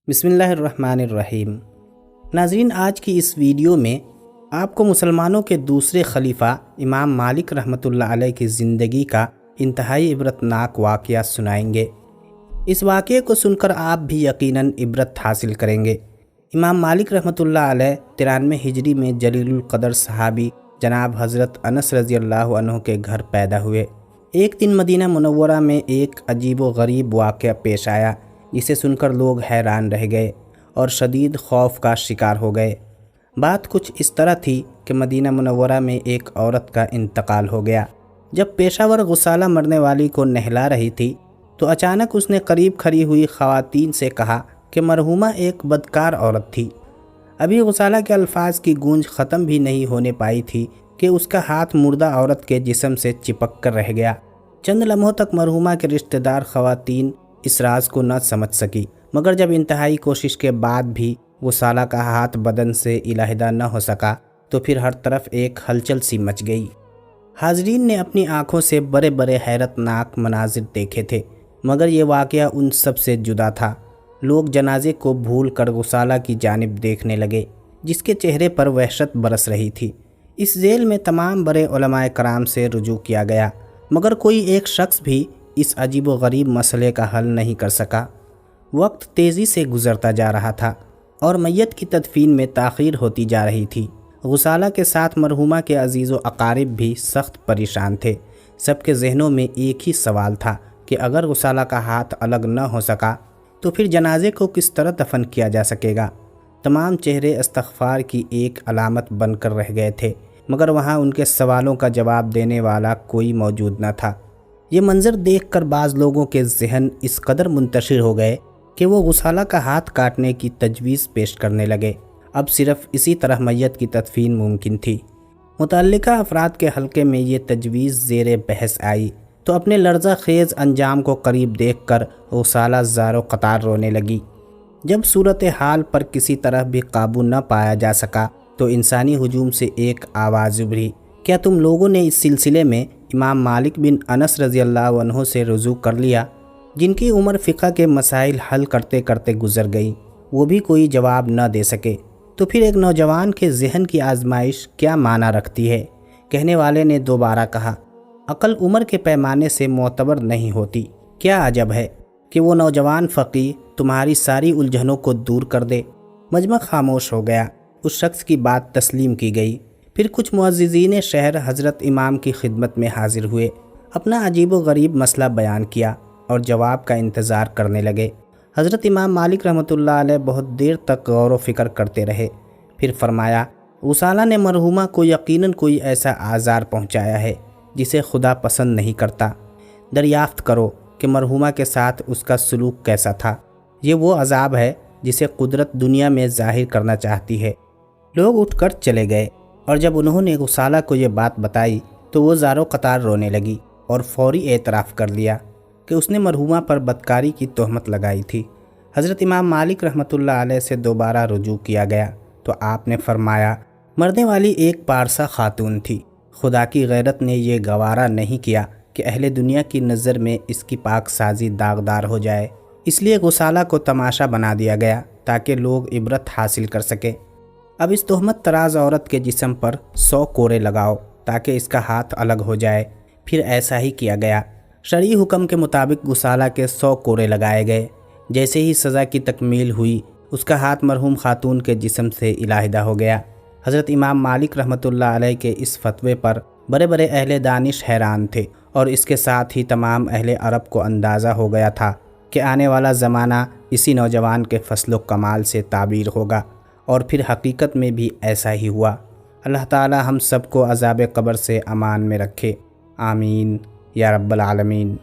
بسم اللہ الرحمن الرحیم۔ ناظرین، آج کی اس ویڈیو میں آپ کو مسلمانوں کے دوسرے خلیفہ امام مالک رحمۃ اللہ علیہ کی زندگی کا انتہائی عبرتناک واقعہ سنائیں گے۔ اس واقعے کو سن کر آپ بھی یقیناً عبرت حاصل کریں گے۔ امام مالک رحمۃ اللہ علیہ 93 ہجری میں جلیل القدر صحابی جناب حضرت انس رضی اللہ عنہ کے گھر پیدا ہوئے۔ ایک دن مدینہ منورہ میں ایک عجیب و غریب واقعہ پیش آیا جسے سن کر لوگ حیران رہ گئے اور شدید خوف کا شکار ہو گئے۔ بات کچھ اس طرح تھی کہ مدینہ منورہ میں ایک عورت کا انتقال ہو گیا۔ جب پیشہ ور غسالہ مرنے والی کو نہلا رہی تھی تو اچانک اس نے قریب کھڑی ہوئی خواتین سے کہا کہ مرحومہ ایک بدکار عورت تھی۔ ابھی غسالہ کے الفاظ کی گونج ختم بھی نہیں ہونے پائی تھی کہ اس کا ہاتھ مردہ عورت کے جسم سے چپک کر رہ گیا۔ چند لمحوں تک مرحومہ کے رشتہ دار خواتین اس راز کو نہ سمجھ سکی، مگر جب انتہائی کوشش کے بعد بھی غسالہ کا ہاتھ بدن سے علیحدہ نہ ہو سکا تو پھر ہر طرف ایک ہلچل سی مچ گئی۔ حاضرین نے اپنی آنکھوں سے بڑے بڑے حیرت ناک مناظر دیکھے تھے، مگر یہ واقعہ ان سب سے جدا تھا۔ لوگ جنازے کو بھول کر غسالہ کی جانب دیکھنے لگے جس کے چہرے پر وحشت برس رہی تھی۔ اس ذیل میں تمام بڑے علماء کرام سے رجوع کیا گیا، مگر کوئی ایک شخص بھی اس عجیب و غریب مسئلے کا حل نہیں کر سکا۔ وقت تیزی سے گزرتا جا رہا تھا اور میت کی تدفین میں تاخیر ہوتی جا رہی تھی۔ غسالہ کے ساتھ مرحومہ کے عزیز و اقارب بھی سخت پریشان تھے۔ سب کے ذہنوں میں ایک ہی سوال تھا کہ اگر غسالہ کا ہاتھ الگ نہ ہو سکا تو پھر جنازے کو کس طرح دفن کیا جا سکے گا۔ تمام چہرے استغفار کی ایک علامت بن کر رہ گئے تھے، مگر وہاں ان کے سوالوں کا جواب دینے والا کوئی موجود نہ تھا۔ یہ منظر دیکھ کر بعض لوگوں کے ذہن اس قدر منتشر ہو گئے کہ وہ غسالہ کا ہاتھ کاٹنے کی تجویز پیش کرنے لگے۔ اب صرف اسی طرح میت کی تدفین ممکن تھی۔ متعلقہ افراد کے حلقے میں یہ تجویز زیر بحث آئی تو اپنے لرزہ خیز انجام کو قریب دیکھ کر غسالہ زار و قطار رونے لگی۔ جب صورتحال پر کسی طرح بھی قابو نہ پایا جا سکا تو انسانی ہجوم سے ایک آواز ابھری، کیا تم لوگوں نے اس سلسلے میں امام مالک بن انس رضی اللہ عنہ سے رجوع کر لیا، جن کی عمر فقہ کے مسائل حل کرتے کرتے گزر گئی؟ وہ بھی کوئی جواب نہ دے سکے۔ تو پھر ایک نوجوان کے ذہن کی آزمائش کیا معنی رکھتی ہے؟ کہنے والے نے دوبارہ کہا، عقل عمر کے پیمانے سے معتبر نہیں ہوتی۔ کیا عجب ہے کہ وہ نوجوان فقیہ تمہاری ساری الجھنوں کو دور کر دے۔ مجمع خاموش ہو گیا۔ اس شخص کی بات تسلیم کی گئی۔ پھر کچھ معززین شہر حضرت امام کی خدمت میں حاضر ہوئے، اپنا عجیب و غریب مسئلہ بیان کیا اور جواب کا انتظار کرنے لگے۔ حضرت امام مالک رحمۃ اللہ علیہ بہت دیر تک غور و فکر کرتے رہے۔ پھر فرمایا، غسالہ نے مرحومہ کو یقیناً کوئی ایسا آزار پہنچایا ہے جسے خدا پسند نہیں کرتا۔ دریافت کرو کہ مرحومہ کے ساتھ اس کا سلوک کیسا تھا۔ یہ وہ عذاب ہے جسے قدرت دنیا میں ظاہر کرنا چاہتی ہے۔ لوگ اٹھ کر چلے گئے اور جب انہوں نے غسالہ کو یہ بات بتائی تو وہ زار و قطار رونے لگی اور فوری اعتراف کر لیا کہ اس نے مرحومہ پر بدکاری کی تہمت لگائی تھی۔ حضرت امام مالک رحمۃ اللہ علیہ سے دوبارہ رجوع کیا گیا تو آپ نے فرمایا، مرنے والی ایک پارسا خاتون تھی۔ خدا کی غیرت نے یہ گوارا نہیں کیا کہ اہل دنیا کی نظر میں اس کی پاک سازی داغدار ہو جائے، اس لیے غسالہ کو تماشا بنا دیا گیا تاکہ لوگ عبرت حاصل کر سکیں۔ اب اس تہمت تراز عورت کے جسم پر 100 کوڑے لگاؤ تاکہ اس کا ہاتھ الگ ہو جائے۔ پھر ایسا ہی کیا گیا۔ شرعی حکم کے مطابق غسالہ کے 100 کوڑے لگائے گئے۔ جیسے ہی سزا کی تکمیل ہوئی، اس کا ہاتھ مرحوم خاتون کے جسم سے علیحدہ ہو گیا۔ حضرت امام مالک رحمۃ اللہ علیہ کے اس فتوے پر بڑے بڑے اہل دانش حیران تھے، اور اس کے ساتھ ہی تمام اہل عرب کو اندازہ ہو گیا تھا کہ آنے والا زمانہ اسی نوجوان کے فضل و کمال سے تعبیر ہوگا، اور پھر حقیقت میں بھی ایسا ہی ہوا۔ اللہ تعالی ہم سب کو عذاب قبر سے امان میں رکھے، آمین یا رب العالمین۔